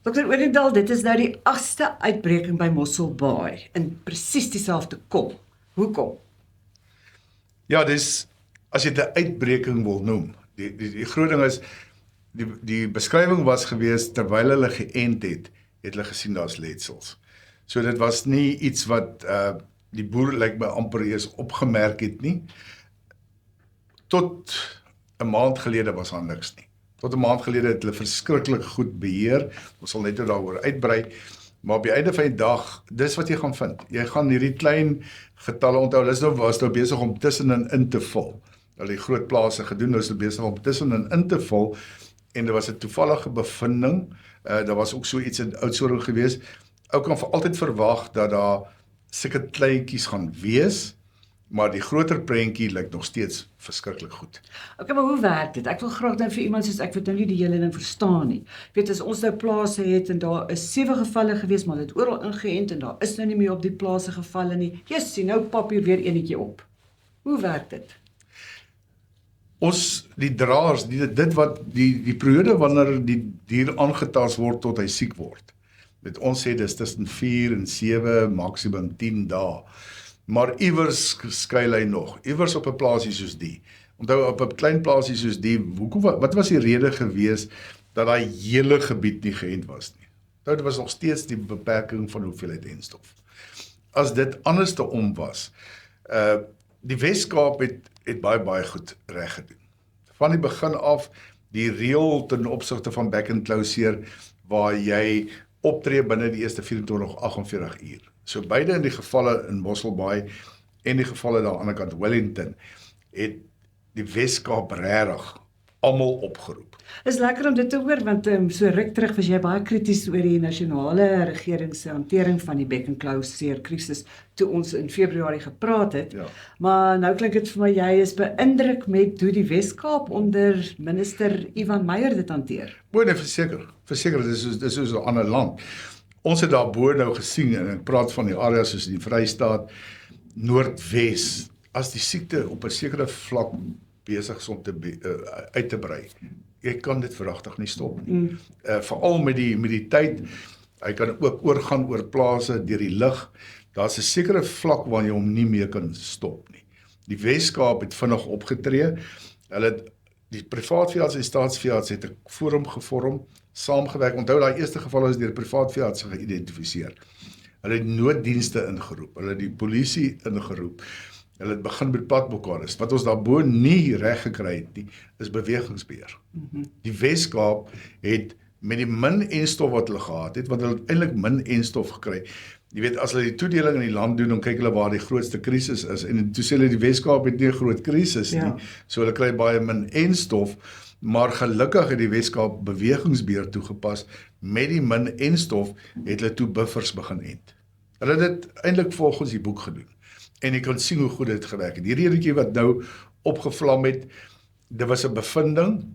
Dr. Odendaal, dit is nou die 8ste uitbreking by Mossel Bay in presies dieselfde kom. Hoekom? Ja, dis as jy dit 'n uitbreking wil noem. Die groot ding is die beskrywing was gewees terwyl hulle geënt het hulle gesien daar's letsels. So dit was nie iets wat die boer lyk my amper eers opgemerk het nie. Tot 'n maand gelede was daar niks nie. Tot 'n maand gelede het hulle verskriklik goed beheer. Ons sal net daaroor uitbrei. Maar op die einde van die dag, dis wat jy gaan vind. Jy gaan hierdie klein getalle onthou. Hulle was nou besig om tussenin in te vul. Hulle die groot plase gedoen, nou is hulle besig om tussenin in te vul. En daar was 'n toevallige bevinding. Daar was ook so iets in Oudtshoorn gewees. Ou kan vir altyd verwag dat daar sulke kleintjies gaan wees, maar die groter prentjie lyk nog steeds verskriklik goed. Okay, maar hoe werk dit? Ek wil graag nou vir iemand soos ek wat nou nie die hele ding verstaan nie. Weet as ons nou plase het en daar is 7 gevalle gewees, maar dit het oral ingeënt en daar is nou nie meer op die plase gevalle nie. Yes, sien nou pap hier weer enetjie op. Hoe werk dit? Ons, die draers, dit wat die periode wanneer die dier aangetast word tot hy siek word. Met ons sê dis tussen 4 en 7, maksimum 10 dae. Maar iewers skuil hy nog, iewers op 'n plaasie soos die. Onthou op 'n klein plaasie soos die, wat was die rede gewees dat daai hele gebied nie geënt was nie? Nou, dit was nog steeds die beperking van hoeveelheid enstof. As dit anders te om was, die Wes-Kaap het baie goed reg gedoen. Van die begin af, die reël ten opsigte van back and closure, waar jy optree binne die eerste 24 48 uur. So beide in die gevalle in Mossel Bay en die gevalle daar aan die ander kant Wellington, het die Wes-Kaap regtig almal opgeroep. Is lekker om dit te hoor, want so ruk terug was jy baie krities oor die nasionale regering se hantering van die back and closure krisis toe ons in Februarie gepraat het. Ja. Maar nou klink dit vir my jy is beïndruk met hoe die Wes-Kaap onder minister Ivan Meyer dit hanteer. Nee, verseker, dis soos 'n ander land. Ons het daarbo nou gesien, en ek praat van die areas soos die Vrystaat, Noordwes, as die siekte op 'n sekere vlak besig is om uit te brei. Jy kan dit verragtig nie stop nie. Veral met die tyd, hy kan ook oorgaan oor plase deur die lug. Daar's 'n sekere vlak waar jy hom nie meer kan stop nie. Die Wes-Kaap het vinnig opgetree. Hulle het die privaatveearts en staatsveearts het 'n forum gevorm, saamgewerk. Onthou daai eerste geval is deur privaatveearts geïdentifiseer. Hulle het nooddienste ingeroep, hulle het die polisie ingeroep. Hulle het begin met padblokkades. Wat ons daarbo nie reg gekry het nie, is bewegingsbeheer. Die Wes-Kaap het met die min enstof wat hulle gehad het, want hulle het eintlik min enstof gekry. Jy weet, as hulle die toedeling in die land doen, dan kyk hulle waar die grootste krisis is, en toe sê hulle die Wes-Kaap het nie 'n groot krisis nie, so hulle kry baie min enstof, maar gelukkig het die Wes-Kaap bewegingsbeheer toegepas. Met die min enstof het hulle toe buffers begin ent. Hulle het dit eintlik volgens die boek gedoen. En jy kan sien hoe goed dit gewerk het. Hierdie enetjie wat nou opgevlam het, dit was 'n bevinding,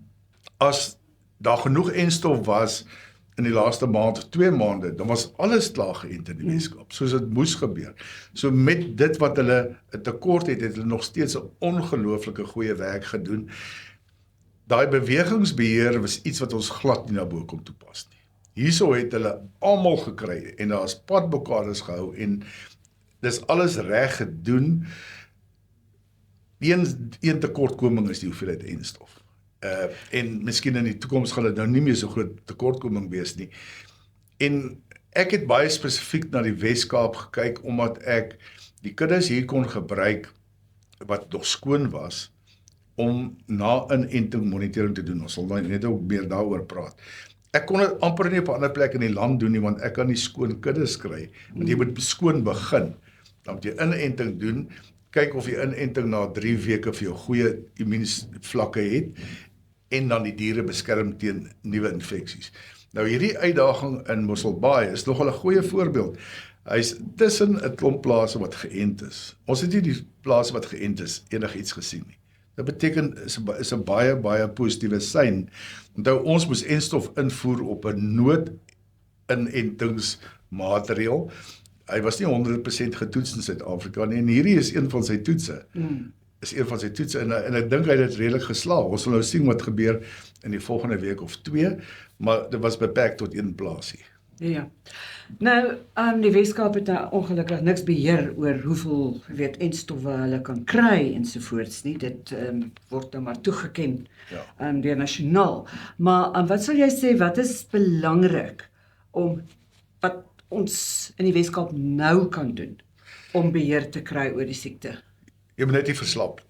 as daar genoeg enstof was in die laaste maand of 2 maande, dan was alles klaar geënt in die Wes-Kaap, soos dit moes gebeur. So met dit wat hulle 'n tekort het hulle nog steeds 'n ongelooflike goeie werk gedoen. Daai bewegingsbeheer was iets wat ons glad nie na bo kon toepas nie. Hierso het hulle almal gekry, en daar is padblokkades gehou, en dis alles reg gedoen. Een tekortkoming is die hoeveelheid enstof. En miskien in die toekoms gaan dit nou nie meer so groot tekortkoming wees nie. En ek het baie spesifiek na die Wes-Kaap gekyk, omdat ek die kuddes hier kon gebruik wat nog skoon was, om na inenting monitering te doen. Ons sal nou net ook meer daaroor praat. Ek kon dit amper nie op 'n ander plek in die land doen nie, want ek kan nie skoon kuddes kry, want jy moet skoon begin. Dan moet jy inenting doen, kyk of die inenting na 3 weke vir jou goeie immuunvlakke het, en dan die diere beskerm teen nuwe infeksies. Nou hierdie uitdaging in Mossel Bay is nogal 'n goeie voorbeeld. Hy's tussen 'n klomp plase wat geënt is. Ons het nie die plase wat geënt is enigiets gesien nie. Dit beteken is 'n baie positiewe sein. Onthou, ons moes enstof invoer op 'n noodinentingsmaatreël. Hy was nie 100% getoets in Suid-Afrika nie, en hierdie is een van sy toetse. En ek dink hy het dit redelik geslaag. Ons sal nou sien wat gebeur in die volgende week of 2, maar dit was beperk tot 1 plaasie. Ja. Nou, die Weskaap het nou ongelukkig niks beheer oor hoeveel, enstowwe hulle kan kry ensovoorts nie. Dit word nou maar toegeken deur nasionaal. Maar wat sal jy sê, wat is belangrik om wat ons in die Weskaap nou kan doen om beheer te kry oor die siekte? Jy moet net nie verslap.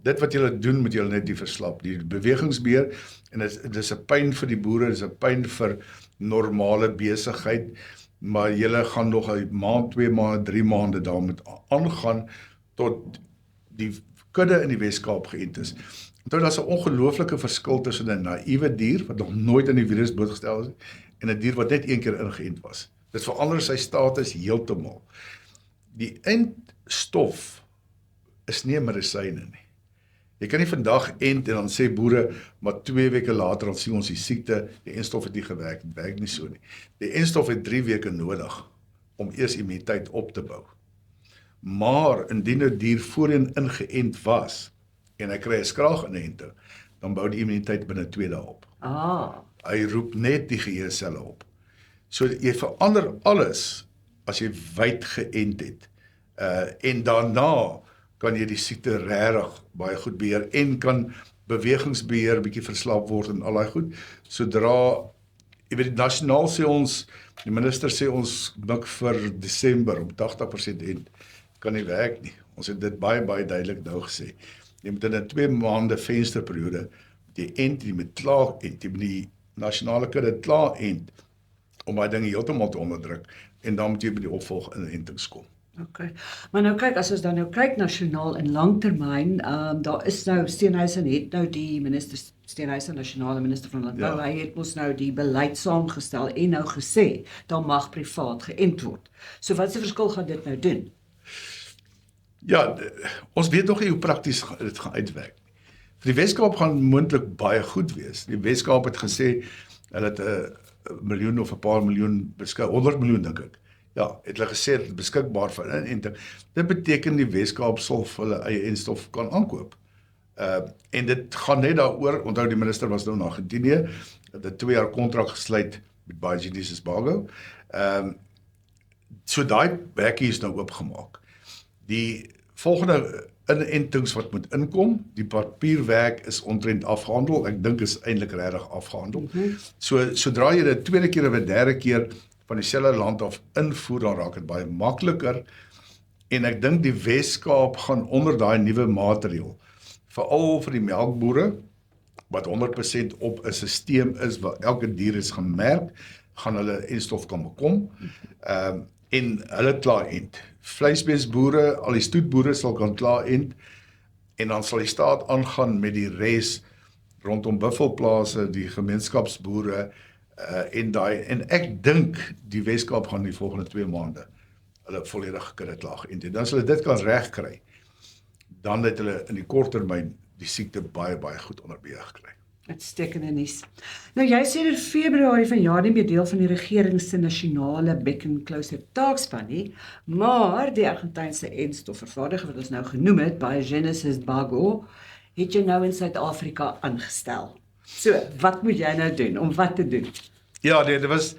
Dit wat julle doen, moet julle net nie verslap. Die bewegingsbeheer, en dit is 'n pyn vir die boere, dit is 'n pyn vir normale besigheid, maar julle gaan nog 'n maand, 2 maande, 3 maande daarmee aangaan tot die kudde in die Weskaap geënt is. Onthou, daar's 'n ongelooflike verskil tussen 'n naïewe dier wat nog nooit aan die virus blootgestel is en 'n dier wat net een keer ingeënt was. Dit verander sy status heeltemal. Die entstof is nie 'n medisyne nie. Jy kan nie vandag ent en dan sê boere, maar 2 weke later dan sien ons die siekte, die entstof het nie gewerk, dit werk nie so nie. Die entstof het 3 weke nodig om eers immuniteit op te bou. Maar indien 'n dier voorheen ingeënt was en hy kry 'n skraaginenting, dan bou die immuniteit binne 2 dae op. Hy roep net die geheeselle op. So jy verander alles as jy wyd geënt het. En daarna kan jy die siekte regtig baie goed beheer en kan bewegingsbeheer bietjie verslap word en al daai goed. Sodra, jy weet, nasionaal sê ons, die minister sê ons mik vir Desember om 80% ent, kan nie werk nie. Ons het dit baie duidelik nou gesê. Jy moet in 'n 2 maande vensterperiode die ent, jy moet klaar ent, jy moet die nasionale kudde klaar ent, om daai dinge heeltemal te onderdruk, en dan moet jy by die opvolg inentings kom. Okay. Maar nou kyk, as ons dan nou kyk nasionaal en langtermyn, daar is nou, Steenhuisen het nou die minister, Steenhuisen, nasionale minister van landbou, hy het ons nou die beleid saamgestel en nou gesê, dan mag privaat geënt word. So wat se verskil gaan dit nou doen? Ja, ons weet nog nie hoe prakties dit gaan uitwerk. Vir die Weskaap gaan moontlik baie goed wees. Die Weskaap het gesê, hulle het 'n miljoen of 'n paar miljoen beskik, 100 miljoen dink ek. Ja, het hulle gesê dit beskikbaar vir inenting. Dit beteken die Weskaap sal vir hulle eie enstof kan aankoop. En dit gaan net daaroor, onthou die minister was nou na Argentinië, het 'n 2 jaar kontrak gesluit met Biogenesis Bago. So daai bekkie is nou oopgemaak. Die volgende inentings wat moet inkom, die papierwerk is omtrent afgehandel. Ek dink is eintlik regtig afgehandel. So sodra jy dit tweede keer of 'n derde keer van dieselfde land af invoer, dan raak dit baie makliker. En ek dink die Weskaap gaan onder daai nuwe materiaal, veral vir die melkbore, wat 100% op 'n stelsel is waar elke dier is gemerk, gaan hulle enstof kan bekom. En hulle klaar ent. Vleisbeesboere, al die stoetboere sal kan klaar ent, en dan sal die staat aangaan met die res rondom buffelplase, die gemeenskapsboere, en ek dink die Weskaap gaan die volgende 2 maande hulle volledig kudde klaar geënt het. Dan as hulle dit kan regkry, dan het hulle in die korttermyn die siekte baie goed onder beheer gekry. Uitstekende nuus. Nou jy sê in Februarie vanjaar nie meer deel van die regering se nasionale Beck and Closure taakspan nie, maar die Argentynse enstofvervaardiger wat ons nou genoem het, Biogenesis Bago, het jy nou in Suid-Afrika aangestel. So, wat moet jy nou doen om wat te doen? Ja, dit was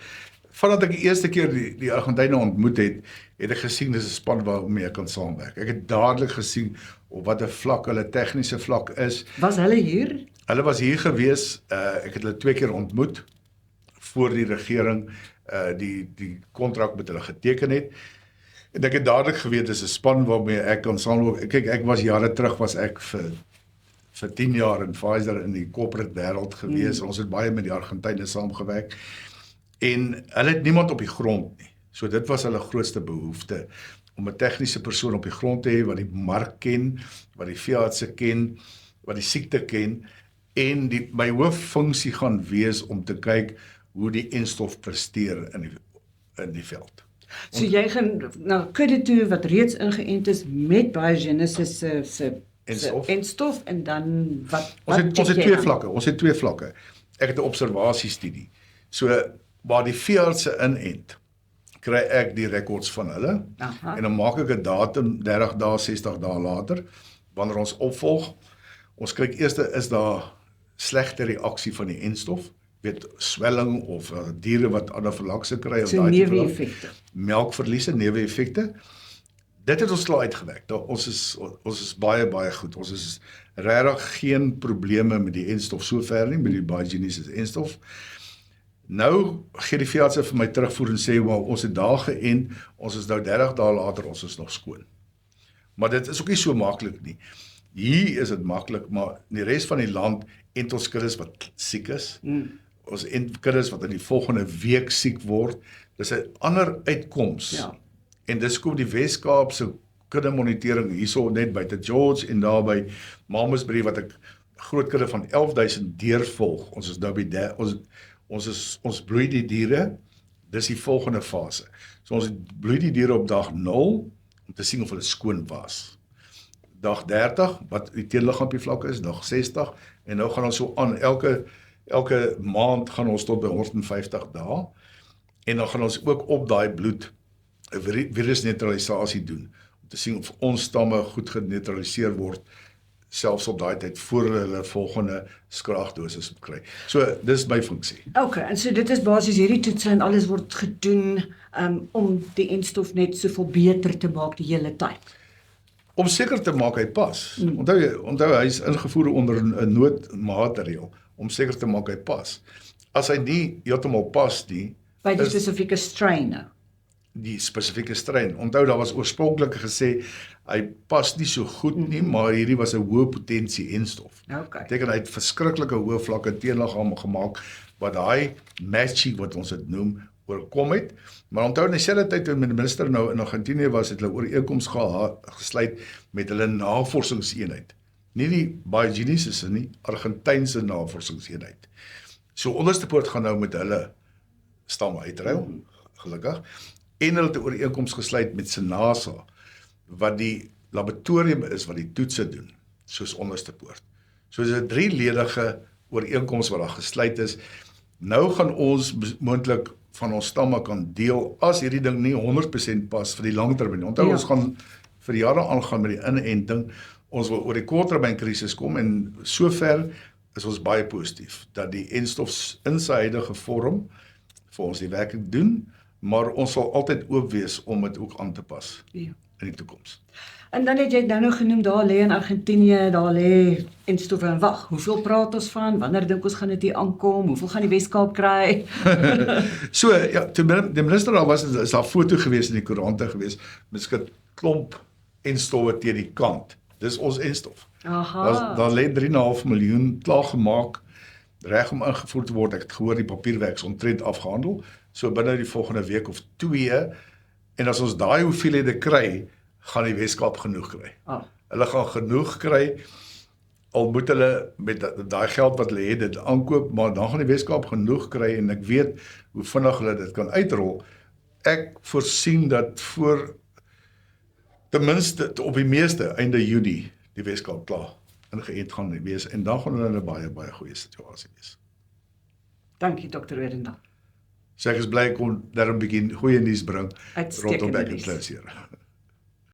vandat ek die eerste keer die Argentyne ontmoet het ek gesien dis 'n span waarmee ek kan saamwerk. Ek het dadelik gesien op watter vlak hulle tegniese vlak is. Was hulle hier? Hulle was hier gewees, ek het hulle 2 keer ontmoet voor die regering die kontrak met hulle geteken het. En ek het dadelik geweet dis 'n span waarmee ek kan saamwerk. Kyk, ek was jare terug was ek vir 10 jaar in Pfizer in die corporate wêreld gewees. Ons het baie met die Argentyne saamgewerk. En hulle het niemand op die grond nie. So dit was hulle grootste behoefte, om 'n tegniese persoon op die grond te hê wat die mark ken, wat die veeartse ken, wat die siekte ken, en my hooffunksie gaan wees om te kyk hoe die enstof presteer in die veld. So jy gaan na kudde toe wat reeds ingeënt is met Biogenesis se enstof, en dan wat ons het 2 vlakke. Ek het 'n observasiestudie. So waar die veeartse inent, kry ek die rekords van hulle. En dan maak ek 'n datum 30 dae, 60 dae later, wanneer ons opvolg. Ons kyk eers, is daar slegte reaksie van die enstof, weet swelling of diere wat anafylakse kry of So daai tipe van neeweffekte. melkverliese, neeweffekte. Dit het ons klaar uitgewerk. Ons is baie goed. Ons is regtig geen probleme met die enstof sover nie, met die Biogenies enstof. Nou gee die veeartse vir my terugvoer en sê, "Wel, ons het daar geënt, ons is nou 30 dae later, ons is nog skoon." Maar dit is ook nie so maklik nie. Hier is dit maklik, maar in die res van die land ent ons kuddes wat siek is. Ons ent kuddes wat in die volgende week siek word. Dis 'n ander uitkoms. Ja. En dis kom die Wes-Kaap se kudde monitering hierso net by George en daar by Mamasbury wat ek groot kudde van 11,000 deurvolg. Ons is nou by ons bloei die diere. Dis die volgende fase. So ons bloei die diere op dag 0 om te sien of hulle skoon was. Dag 30 wat die teenliggaampie vlak is, dag 60 en nou gaan ons so aan elke maand gaan ons tot by 150 dae en dan gaan ons ook op daai bloed 'n virusneutralisasie doen om te sien of ons stamme goed geneutraliseer word selfs op daai tyd voor hulle volgende skraagdosis moet kry. So dis my funksie. Okay, en so dit is basies hierdie toetse en alles word gedoen om die enstof net soveel beter te maak die hele tyd. Om seker te maak hy pas. Onthou hy is ingevoer onder 'n noodmaatreël om seker te maak hy pas. As hy nie heeltemal pas nie, By die spesifieke strain nou. die spesifieke strain. Onthou daar was oorspronklik gesê hy pas nie so goed nie, maar hierdie was 'n hoë potensie enstof. Okay. Beteken hy het verskriklike hoë vlakke teenliggame gemaak wat daai matching wat ons dit noem oorkom het. Maar onthou in dieselfde tyd toe met die minister nou in Argentinië was, het hulle ooreenkoms gesluit met hulle navorsingseenheid. Nie die Biogenies nie, Argentynse navorsingseenheid. So Onderstepoort gaan nou met hulle stamme uitruil, gelukkig. En hulle het 'n ooreenkoms gesluit met SENASA, wat die laboratorium is wat die toetse doen, soos Onderstepoort. So dis 'n 3-ledige ooreenkoms wat daar gesluit is. Nou gaan ons moontlik van ons stamme kan deel as hierdie ding nie 100% pas vir die langtermyn. Onthou ons gaan vir jare aangaan met die inenting. Ons wil oor die korttermynkrisis kom en sover is ons baie positief dat die enstof in sy huidige vorm vir ons die werking doen, maar ons sal altyd oop wees om dit ook aan te pas in die toekoms. En dan het jy nou genoem, daar lê in Argentinië, daar lê enstof en wag. Hoeveel praat ons van? Wanneer dink ons gaan dit hier aankom? Hoeveel gaan die Wes-Kaap kry? So, ja, toe die minister daar was, is daar 'n foto gewees in die koerante gewees, met 'n klomp enstowwe teen die kant. Dis ons enstof. Aha. Daar lê 3,5 miljoen klaar gemaak, reg om ingevoer te word. Ek het gehoor die papierwerk is omtrent afgehandel, so binne die volgende week of 2, en as ons daai hoeveelhede kry, gaan die Wes-Kaap genoeg kry. Hulle gaan genoeg kry, al moet hulle met daai geld wat hulle het dit aankoop, maar dan gaan die Wes-Kaap genoeg kry en ek weet hoe vinnig hulle dit kan uitrol. Ek voorsien dat voor ten minste op die meeste einde Junie die Wes-Kaap klaar ingeënt gaan wees en dan gaan hulle in 'n baie goeie situasie wees. Dankie Dr. Werendal. So ek is bly ek kon daarom begin goeie nuus bring Uitstekende rondom nuus. Bekkensluis.